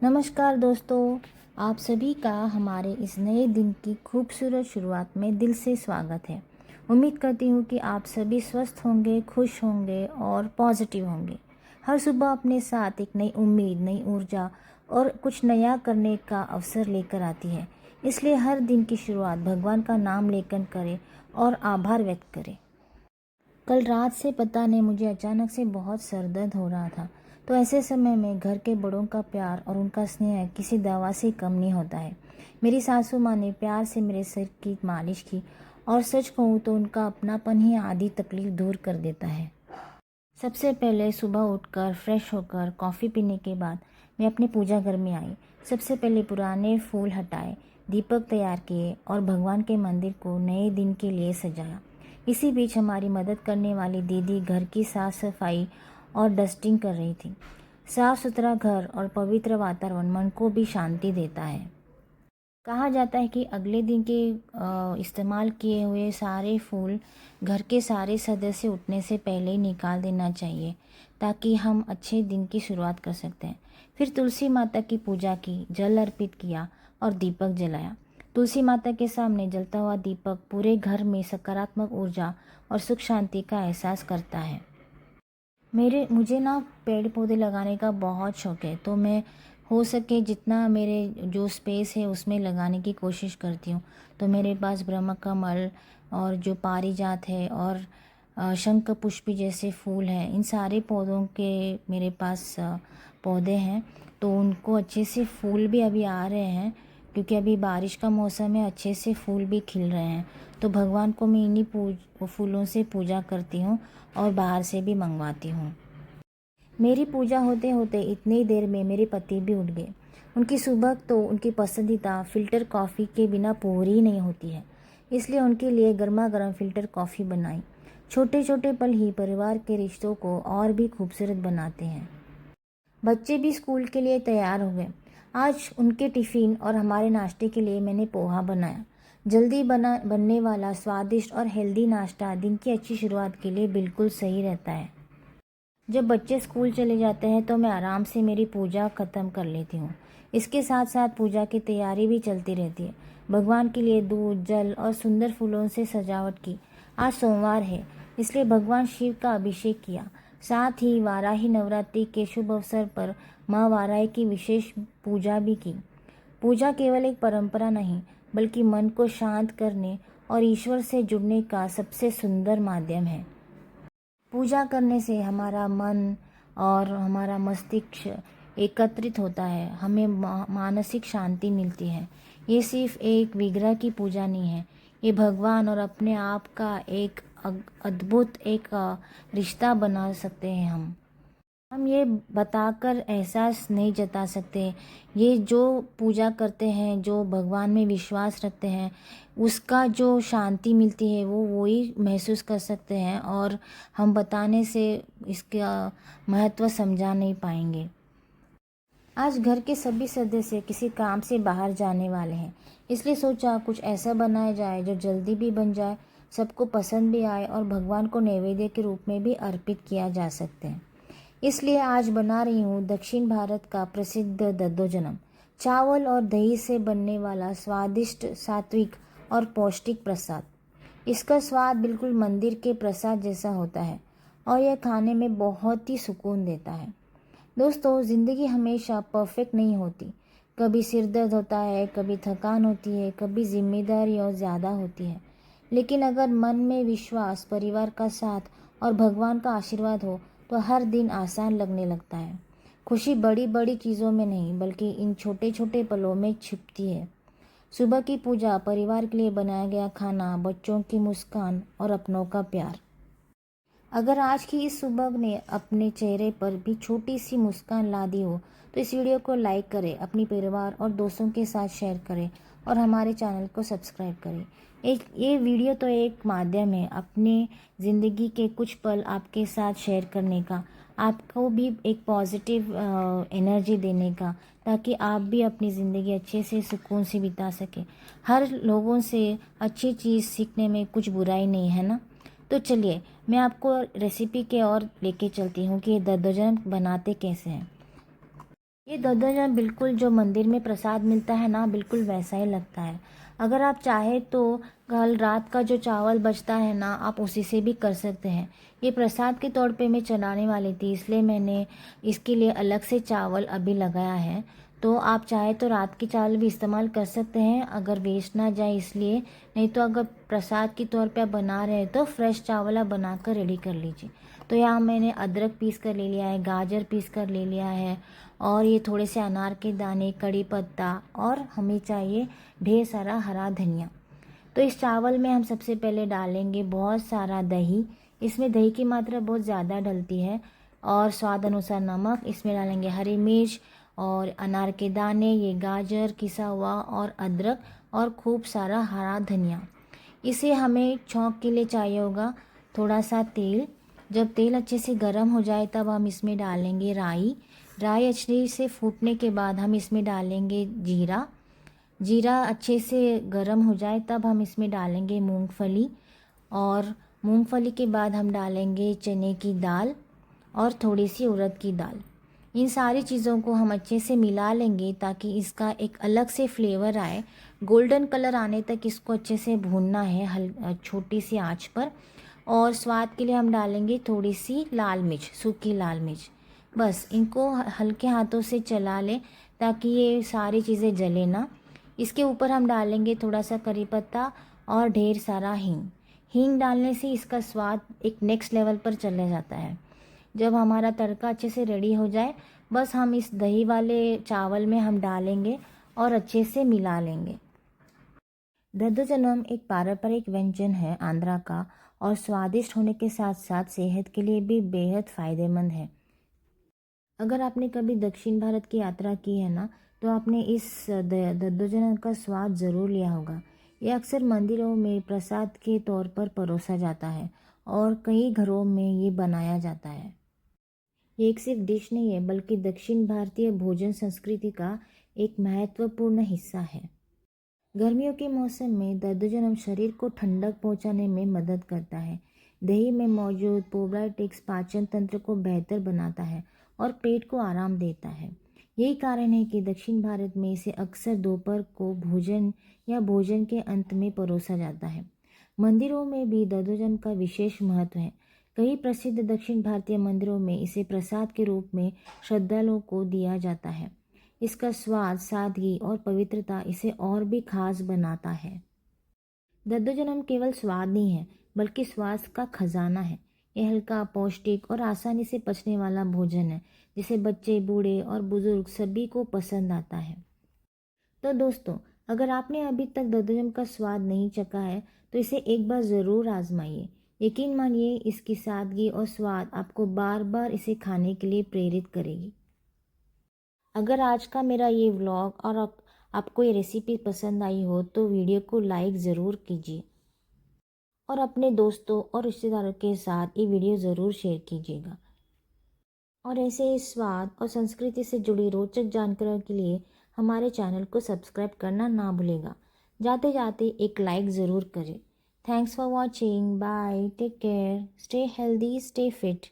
नमस्कार दोस्तों, आप सभी का हमारे इस नए दिन की खूबसूरत शुरुआत में दिल से स्वागत है। उम्मीद करती हूँ कि आप सभी स्वस्थ होंगे, खुश होंगे और पॉजिटिव होंगे। हर सुबह अपने साथ एक नई उम्मीद, नई ऊर्जा और कुछ नया करने का अवसर लेकर आती है। इसलिए हर दिन की शुरुआत भगवान का नाम लेकर करें और आभार व्यक्त करें। कल रात से पता नहीं मुझे अचानक से बहुत सर दर्द हो रहा था। तो ऐसे समय में घर के बड़ों का प्यार और उनका स्नेह किसी दवा से कम नहीं होता है। मेरी सासू माँ ने प्यार से मेरे सिर की मालिश की और सच कहूँ तो उनका अपनापन ही आधी तकलीफ दूर कर देता है। सबसे पहले सुबह उठकर फ्रेश होकर कॉफ़ी पीने के बाद मैं अपने पूजा घर में आई। सबसे पहले पुराने फूल हटाए, दीपक तैयार किए और भगवान के मंदिर को नए दिन के लिए सजाया। इसी बीच हमारी मदद करने वाली दीदी घर की साफ सफाई और डस्टिंग कर रही थी। साफ सुथरा घर और पवित्र वातावरण मन को भी शांति देता है। कहा जाता है कि अगले दिन के इस्तेमाल किए हुए सारे फूल घर के सारे सदस्य उठने से पहले ही निकाल देना चाहिए, ताकि हम अच्छे दिन की शुरुआत कर सकते हैं। फिर तुलसी माता की पूजा की, जल अर्पित किया और दीपक जलाया। तुलसी माता के सामने जलता हुआ दीपक पूरे घर में सकारात्मक ऊर्जा और सुख शांति का एहसास करता है। मुझे ना पेड़ पौधे लगाने का बहुत शौक है, तो मैं हो सके जितना मेरे जो स्पेस है उसमें लगाने की कोशिश करती हूँ। तो मेरे पास ब्रह्मकमल और जो पारिजात है और शंख पुष्पी जैसे फूल हैं, इन सारे पौधों के मेरे पास पौधे हैं। तो उनको अच्छे से फूल भी अभी आ रहे हैं, क्योंकि अभी बारिश का मौसम है, अच्छे से फूल भी खिल रहे हैं। तो भगवान को मैं इन्हीं फूलों से पूजा करती हूँ और बाहर से भी मंगवाती हूँ। मेरी पूजा होते होते इतनी देर में मेरे पति भी उठ गए। उनकी सुबह तो उनकी पसंदीदा फ़िल्टर कॉफ़ी के बिना पूरी ही नहीं होती है, इसलिए उनके लिए गर्मा गर्म फ़िल्टर कॉफ़ी बनाई। छोटे छोटे पल ही परिवार के रिश्तों को और भी खूबसूरत बनाते हैं। बच्चे भी स्कूल के लिए तैयार हो गए। आज उनके टिफ़िन और हमारे नाश्ते के लिए मैंने पोहा बनाया। जल्दी बनने वाला स्वादिष्ट और हेल्दी नाश्ता दिन की अच्छी शुरुआत के लिए बिल्कुल सही रहता है। जब बच्चे स्कूल चले जाते हैं तो मैं आराम से मेरी पूजा ख़त्म कर लेती हूँ। इसके साथ साथ पूजा की तैयारी भी चलती रहती है। भगवान के लिए दूध, जल और सुंदर फूलों से सजावट की। आज सोमवार है, इसलिए भगवान शिव का अभिषेक किया। साथ ही वाराही नवरात्रि के शुभ अवसर पर माँ वाराही की विशेष पूजा भी की। पूजा केवल एक परंपरा नहीं, बल्कि मन को शांत करने और ईश्वर से जुड़ने का सबसे सुंदर माध्यम है। पूजा करने से हमारा मन और हमारा मस्तिष्क एकत्रित होता है, हमें मानसिक शांति मिलती है। ये सिर्फ एक विग्रह की पूजा नहीं है, ये भगवान और अपने आप का एक अद्भुत रिश्ता बना सकते हैं। हम ये बताकर एहसास नहीं जता सकते। ये जो पूजा करते हैं, जो भगवान में विश्वास रखते हैं, उसका जो शांति मिलती है वो वही महसूस कर सकते हैं, और हम बताने से इसका महत्व समझा नहीं पाएंगे। आज घर के सभी सदस्य किसी काम से बाहर जाने वाले हैं, इसलिए सोचा कुछ ऐसा बनाया जाए जो जल्दी भी बन जाए, सबको पसंद भी आए और भगवान को नैवेद्य के रूप में भी अर्पित किया जा सकते हैं। इसलिए आज बना रही हूँ दक्षिण भारत का प्रसिद्ध दద్దोजनम, चावल और दही से बनने वाला स्वादिष्ट, सात्विक और पौष्टिक प्रसाद। इसका स्वाद बिल्कुल मंदिर के प्रसाद जैसा होता है और यह खाने में बहुत ही सुकून देता है। दोस्तों, ज़िंदगी हमेशा परफेक्ट नहीं होती। कभी सिर दर्द होता है, कभी थकान होती है, कभी जिम्मेदारियाँ ज़्यादा होती है। लेकिन अगर मन में विश्वास, परिवार का साथ और भगवान का आशीर्वाद हो तो हर दिन आसान लगने लगता है। खुशी बड़ी बड़ी चीज़ों में नहीं, बल्कि इन छोटे छोटे पलों में छिपती है। सुबह की पूजा, परिवार के लिए बनाया गया खाना, बच्चों की मुस्कान और अपनों का प्यार। अगर आज की इस सुबह ने अपने चेहरे पर भी छोटी सी मुस्कान ला दी हो तो इस वीडियो को लाइक करें, अपनी परिवार और दोस्तों के साथ शेयर करें और हमारे चैनल को सब्सक्राइब करें। ये वीडियो तो एक माध्यम है अपने ज़िंदगी के कुछ पल आपके साथ शेयर करने का, आपको भी एक पॉजिटिव एनर्जी देने का, ताकि आप भी अपनी ज़िंदगी अच्छे से सुकून से बिता सकें। हर लोगों से अच्छी चीज़ सीखने में कुछ बुराई नहीं है ना। तो चलिए मैं आपको रेसिपी के और लेके चलती हूँ कि ये दద్దोजन बनाते कैसे हैं। ये दద్దोजन बिल्कुल जो मंदिर में प्रसाद मिलता है ना, बिल्कुल वैसा ही लगता है। अगर आप चाहे तो कल रात का जो चावल बचता है ना, आप उसी से भी कर सकते हैं। ये प्रसाद के तौर पे मैं चढ़ाने वाली थी, इसलिए मैंने इसके लिए अलग से चावल अभी लगाया है। तो आप चाहे तो रात की चावल भी इस्तेमाल कर सकते हैं, अगर वेस्ट ना जाए इसलिए। नहीं तो अगर प्रसाद के तौर पे आप बना रहे हैं तो फ्रेश चावल आप बना कर रेडी कर लीजिए। तो यहाँ मैंने अदरक पीस कर ले लिया है, गाजर पीस कर ले लिया है, और ये थोड़े से अनार के दाने, कड़ी पत्ता, और हमें चाहिए ढेर सारा हरा धनिया। तो इस चावल में हम सबसे पहले डालेंगे बहुत सारा दही। इसमें दही की मात्रा बहुत ज़्यादा डलती है। और स्वाद अनुसार नमक। इसमें डालेंगे हरी मिर्च और अनार के दाने, ये गाजर किसा हुआ, और अदरक, और खूब सारा हरा धनिया। इसे हमें छौंक के लिए चाहिए होगा थोड़ा सा तेल। जब तेल अच्छे से गर्म हो जाए तब हम इसमें डालेंगे राई। राई अच्छे से फूटने के बाद हम इसमें डालेंगे जीरा। जीरा अच्छे से गर्म हो जाए तब हम इसमें डालेंगे मूंगफली, और मूंगफली के बाद हम डालेंगे चने की दाल और थोड़ी सी उड़द की दाल। इन सारी चीज़ों को हम अच्छे से मिला लेंगे ताकि इसका एक अलग से फ्लेवर आए। गोल्डन कलर आने तक इसको अच्छे से भूनना है छोटी सी आंच पर। और स्वाद के लिए हम डालेंगे थोड़ी सी लाल मिर्च, सूखी लाल मिर्च। बस इनको हल्के हाथों से चला लें ताकि ये सारी चीज़ें जले ना। इसके ऊपर हम डालेंगे थोड़ा सा करी पत्ता और ढेर सारा हींग। हींग डालने से इसका स्वाद एक नेक्स्ट लेवल पर चले जाता है। जब हमारा तड़का अच्छे से रेडी हो जाए, बस हम इस दही वाले चावल में हम डालेंगे और अच्छे से मिला लेंगे। दద్దोजनम एक पारंपरिक व्यंजन है आंध्रा का, और स्वादिष्ट होने के साथ साथ सेहत के लिए भी बेहद फ़ायदेमंद है। अगर आपने कभी दक्षिण भारत की यात्रा की है ना, तो आपने इस दద్దोजन का स्वाद ज़रूर लिया होगा। ये अक्सर मंदिरों में प्रसाद के तौर पर परोसा जाता है, और कई घरों में ये बनाया जाता है। ये एक सिर्फ डिश नहीं है, बल्कि दक्षिण भारतीय भोजन संस्कृति का एक महत्वपूर्ण हिस्सा है। गर्मियों के मौसम में दద్దोजनम शरीर को ठंडक पहुंचाने में मदद करता है। दही में मौजूद प्रोबायोटिक्स पाचन तंत्र को बेहतर बनाता है और पेट को आराम देता है। यही कारण है कि दक्षिण भारत में इसे अक्सर दोपहर को भोजन या भोजन के अंत में परोसा जाता है। मंदिरों में भी दద్దोजन का विशेष महत्व है। कई प्रसिद्ध दक्षिण भारतीय मंदिरों में इसे प्रसाद के रूप में श्रद्धालुओं को दिया जाता है। इसका स्वाद, सादगी और पवित्रता इसे और भी खास बनाता है। दద్దोजनम केवल स्वाद नहीं है, बल्कि स्वास्थ्य का खजाना है। यह हल्का, पौष्टिक और आसानी से पचने वाला भोजन है, जिसे बच्चे, बूढ़े और बुजुर्ग सभी को पसंद आता है। तो दोस्तों, अगर आपने अभी तक दద్దोजन का स्वाद नहीं चखा है, तो इसे एक बार ज़रूर आजमाइए। यकीन मानिए, इसकी सादगी और स्वाद आपको बार बार इसे खाने के लिए प्रेरित करेगी। अगर आज का मेरा ये व्लॉग और आपको ये रेसिपी पसंद आई हो, तो वीडियो को लाइक ज़रूर कीजिए, और अपने दोस्तों और रिश्तेदारों के साथ ये वीडियो ज़रूर शेयर कीजिएगा। और ऐसे ही स्वाद और संस्कृति से जुड़ी रोचक जानकारियों के लिए हमारे चैनल को सब्सक्राइब करना ना भूलेगा। जाते जाते एक लाइक ज़रूर करें। Thanks for watching. Bye, take care, stay healthy, stay fit.